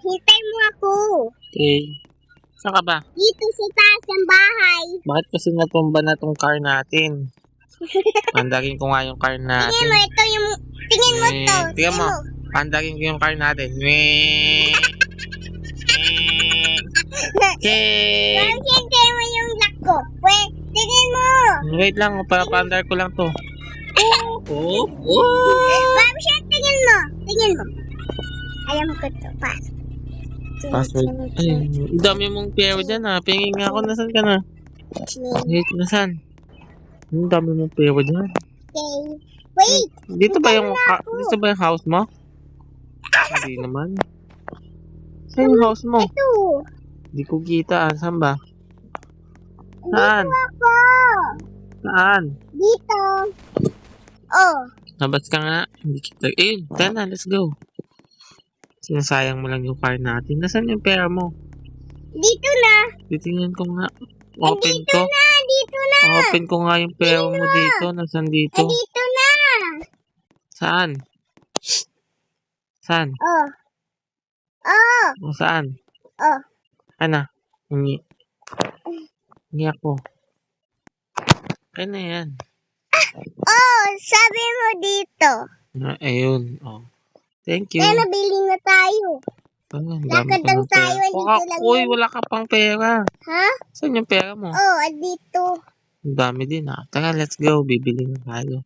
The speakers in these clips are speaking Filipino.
hintay mo ako. Okay. Saan ka ba? Dito sa taas ng bahay. Bakit kasi natumba na tong car natin? Pandarin ko nga yung car Tingin natin. mo, ito yung... Tingin mo to. Tingnan mo. Pandarin ko yung car natin. Okay. Ma'am, hintay mo yung lock ko. Wait, tingin mo. Wait lang, papandar ko lang to. Oh. Ma'am, tingin mo. Tingin mo. Alam ko to. Pass. Password. Ay, ang dami mong pera dyan ha. Pingin nga ako. Nasaan ka na? Wait, nasaan? Ang dami mong pera dyan. Okay. Wait. Dito ba yung house mo? Hindi naman. Saan yung house mo? Ito. Hindi ko kita. Saan ba? Saan? Dito ako. Saan? Dito. Oh. Labas ka nga. Hindi kita. Tara na. Let's go. Sinasayang mo lang yung car natin. Nasaan yung pera mo? Dito na. Titingnan ko nga. Open ko. Dito na. Open ko nga yung pera mo dito. Nasaan dito? Dito na. Saan? Saan? Oh. Oh. O saan? Oh. Ano? Hingi. Hingi ako. Kaya na yan. Oh, sabi mo dito. Ayun. Oh. Thank you. Kaya nabili na tayo. Ang dami Lakad ko lang ng pera. tayo, dito lang Uy, yan. wala ka pang pera. Ha? Saan yung pera mo? Oh, dito. Ang dami din ha. Tara, let's go. Bibili na tayo.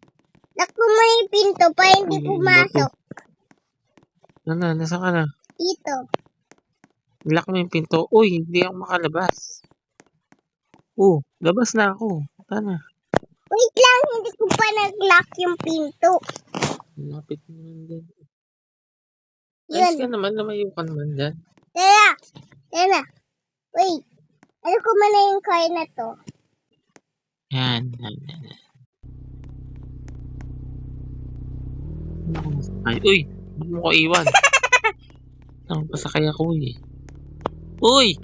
Lakbo mo yung pinto para hindi Uy, pumasok. Nasaan ka na? Dito. Lock mo yung pinto. Uy, hindi ako makalabas. Labas na ako. Tara. Wait lang, hindi ko pa nag-lock yung pinto. Lapit mo lang dyan. Yun. Ayos ka naman, lumayo ka naman dyan. Tara. Wait. Ano ko muna yung car na to? Yan. Ay, uy! Huwag mo ko iwan. Pasakay ako eh. Uy!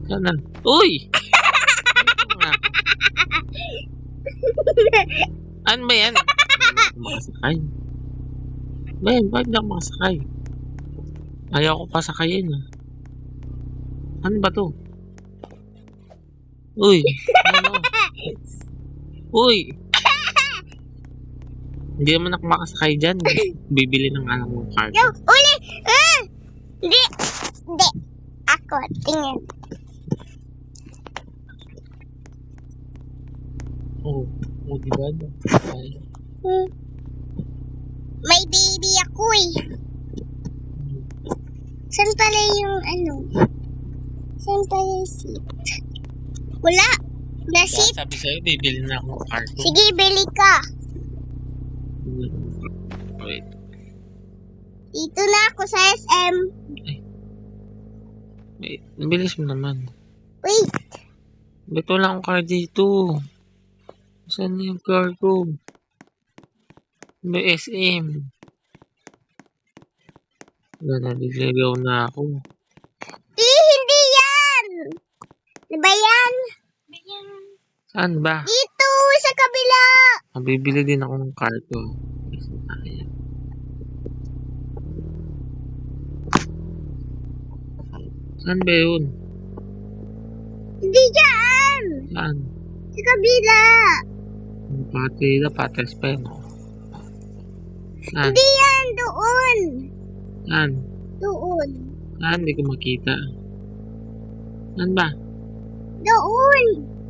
Sana. Uy! Ano ba yan? Makasakay. Bakit na ako makasakay? Ayaw ko pasakayin ah. Ano ba to? Uy! Ano? Uy! Hindi naman ako makasakay dyan. Bibili ng anak mong car. Uli! Hindi. Ako, tingin. Diba? May baby ako eh. Saan pala yung ano? Saan pala yung seat? Wala. Na seat? Sabi sa'yo, bibili na ako ng car ko. Sige, bili ka. Wait. Dito na ako sa SM. Wait. Bilis mo naman. Wait. Ba't wala akong car dito? Saan na yung car ko? May SM. Naliligaw na ako. Hindi yan. Ano ba yan? Saan ba? Dito, sa kabila. Bibili din ako ng car ko. Saan ba yun? Hindi dyan. Saan? Sa kabila. Patas pa yun. Saan? Hindi yan, doon. Saan? Doon. Saan? Hindi ko makita. Saan ba? Doon.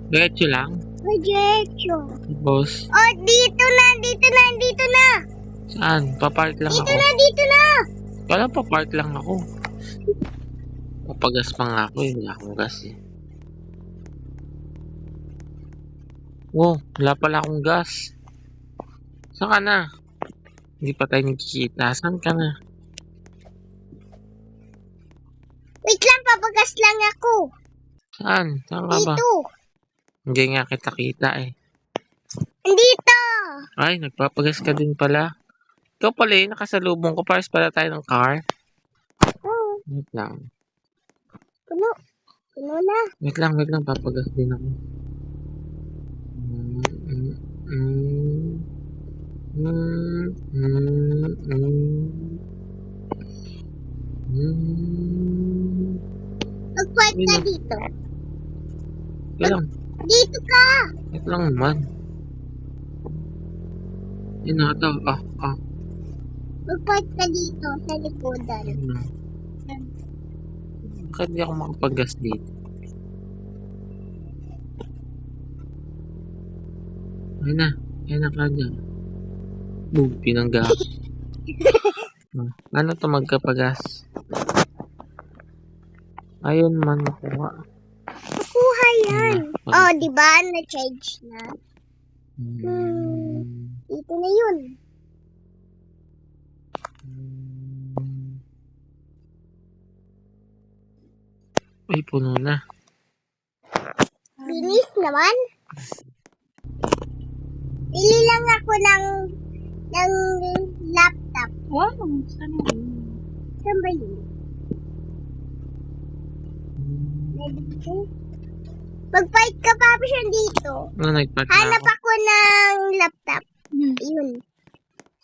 Diretso lang? Diretso. Boss. Oh, dito na. Saan? Papark lang ako. Dito na. Wala, papark lang ako. Papagas pa nga ako eh. Wala akong gas eh. Wow, wala pala akong gas. Saan ka na? Hindi pa tayo nagkikita. Saan ka na? Wait lang, papagas lang ako. Saan? Saan ka ba? Dito. Hindi nga kita eh. Dito. Ay, nagpapagas ka din pala. Ikaw pala eh, nakasalubong ko. Pares pala tayo ng car. Oh, Wait lang. puno. Puno na. Wait lang. Papagas din ako. Mag-park ka Ayun. dito. Kaya lang. Dito ka. Ito lang naman. Yun na ito. Mag-park ka dito sa likodan. Bakit di ako makapag-gas dito? Ayun na kanya. Boom, pinangga. Ano to magkapagas? Ayun man nakuha. Nakuha yan. Oh, di ba? Na-charge na. Dito na yun. Ay, puno na. Bilis naman. Bili lang ako ng laptop. Wow, saan yun? Saan ba yun? Mag-park ka pa siya dito. Nagpark na Hanap ako. ako ng laptop. Yun.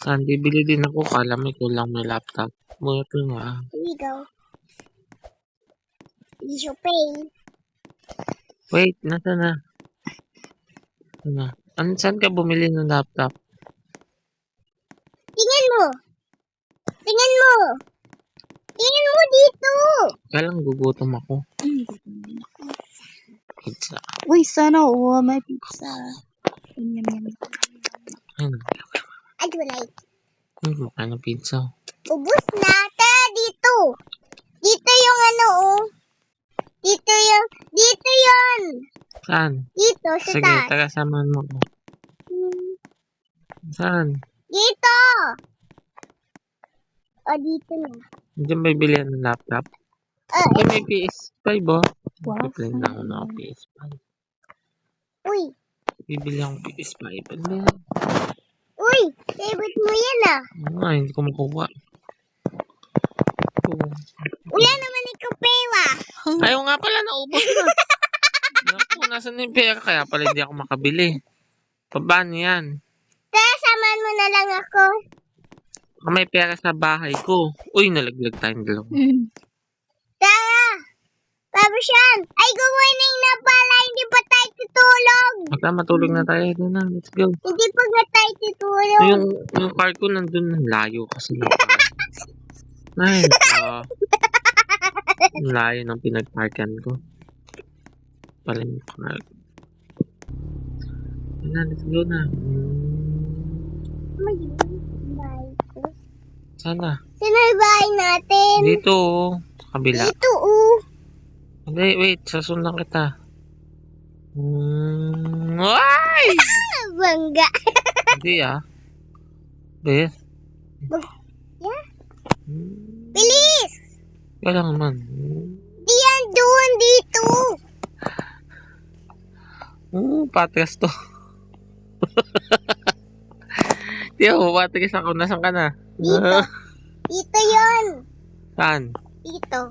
Saan? Bibili din ako. Kala may kulang may laptop. Buto nga. Here we go. Visual Pay. Wait, nasa na? Saan ka bumili ng laptop? Tingnan mo. Tingnan mo. Tingnan mo dito. Kaya lang gugutom ako. Pizza. Uy, sana may pizza. Yum, yum. Ayun. I do like. Mukha ng pizza. Ubus na. Tara dito. Dito yung ano oh. Dito yun. Saan? Dito sa Sige, taas. taga samahan mo ko. Saan? Dito. O dito na. Diyan ba bilihan ng laptop? Ay, may PS5 oh. Wow. Bibili na ako ng PS5. Uy. Bibili akong PS5. Ano ba yan? Uy. Favorite mo yan ah. Hindi ko makuha. Wala naman ikaw pera. Ayaw nga pala, naubos na. Naku, nasan yung pera? Kaya pala hindi ako makabili. Paano yan? Tara, samahan mo na lang ako. May pera sa bahay ko. Uy, nalaglag tayong dalawa. Tara. Babasyan. Ay, gumaning na pala. Hindi pa tayo tutulog. Baka matulog na tayo. Doon na, let's go. Hindi pa nga tayo tutulog. Yung car ko nandun ng layo kasi. Ay, ang layo ng pinagparkan ko. Pala yung car. Let's go na. Bahay ko. Sana. Sino yung bahay natin? Dito, oh. Sa kabila. Dito, oh. Hindi, wait. Sasundan kita. Ay! Bangga. Hindi, ah. Bes. Yeah. Bilis! Kaya lang naman. Diyan, doon, dito. Patras to. Di ako, patras ako. Nasaan ka na? Dito. Dito yun. Saan? Dito.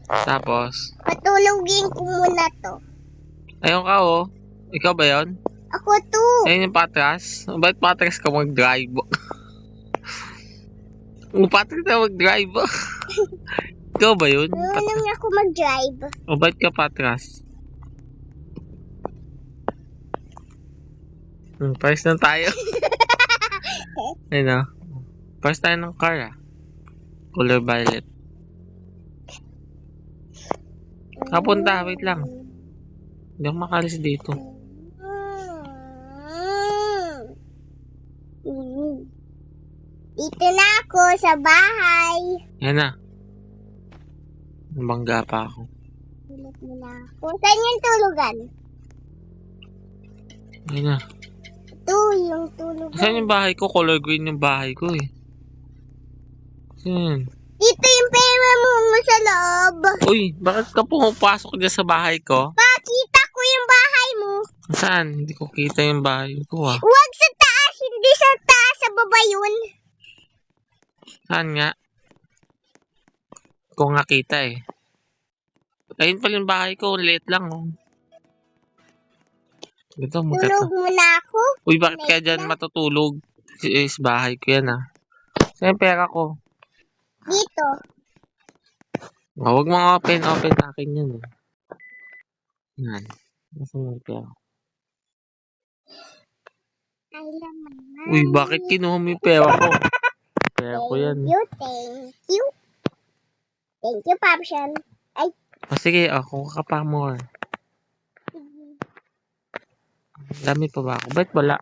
Tapos? Patulogin ko muna to. Ayun ka, oh. Ikaw ba yun? Ako to. Ayun yung patras? Ba't patras ka mag-drive? Patras ka mag-drive? Ikaw ba yun? Marunong ako mag-drive. O ba't ka patras? Pares na tayo. Ayun o. Pares tayo ng car ah. Color violet. Kapunta, wait lang. Hindi ako makalis dito. Dito na ako sa bahay. Yan na. Nabangga pa ako. Tulog mo na ako. Saan yung tulugan? Ayun na. Ito yung tulugan. Saan yung bahay ko? Color green yung bahay ko eh. Saan? Dito yung pera mo sa loob. Uy, bakit ka pumapasok dyan sa bahay ko? Pakita ko yung bahay mo. Saan? Hindi ko kita yung bahay ko ah. Huwag sa taas, hindi sa taas, sa baba yun. Saan nga? Ko nga kita eh. Ayun pala yung bahay ko. Late lang oh. Ito, Tulog mo na ako. Uy, bakit kaya dyan matutulog? Is bahay ko yan Saan yung pera ko? Dito. Huwag mong open. Open sa akin yan Yan. Nasaan yung pera? Ay, laman na. Uy, bakit kinuha mo yung pera ko? Pera ko yan. Thank you. Thank you, Papshan. Ay, Sige, ako ka pa more. Dami pa ba ako? Ba't wala?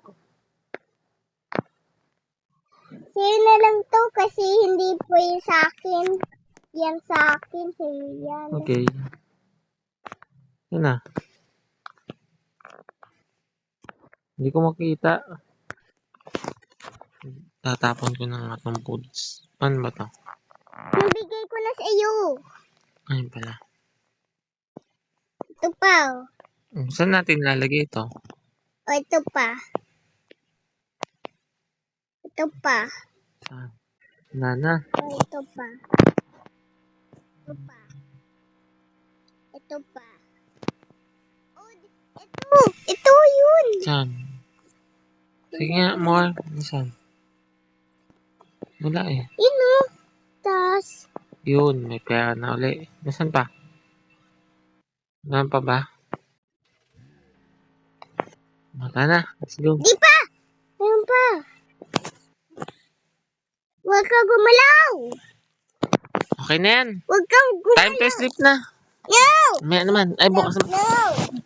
sa'yo na lang to kasi hindi po yung sa akin. Yan sa akin, sa'yo yan. Okay. Yan Hindi ko makita. Tatapon ko na nga itong foods. Paano ba to? Nabigay ko na sa iyo. Ayun pala. Ito pa. Oh. Saan natin lalagay ito? O, ito pa. Ito pa. Saan? Nana. O, ito pa. Ito pa. Ito pa. Oh, ito. Ito yun. Saan? Sige nga, more. Saan? Wala Yun o. Tas. Yun, may pera na uli. Nasaan pa? Nasaan pa ba? Wala na. Let's go. Di pa. Meron pa. Huwag ka gumalaw. Okay na yan. Huwag kang gumalaw. Time to sleep na. No. May naman. Ay, bukas na. No.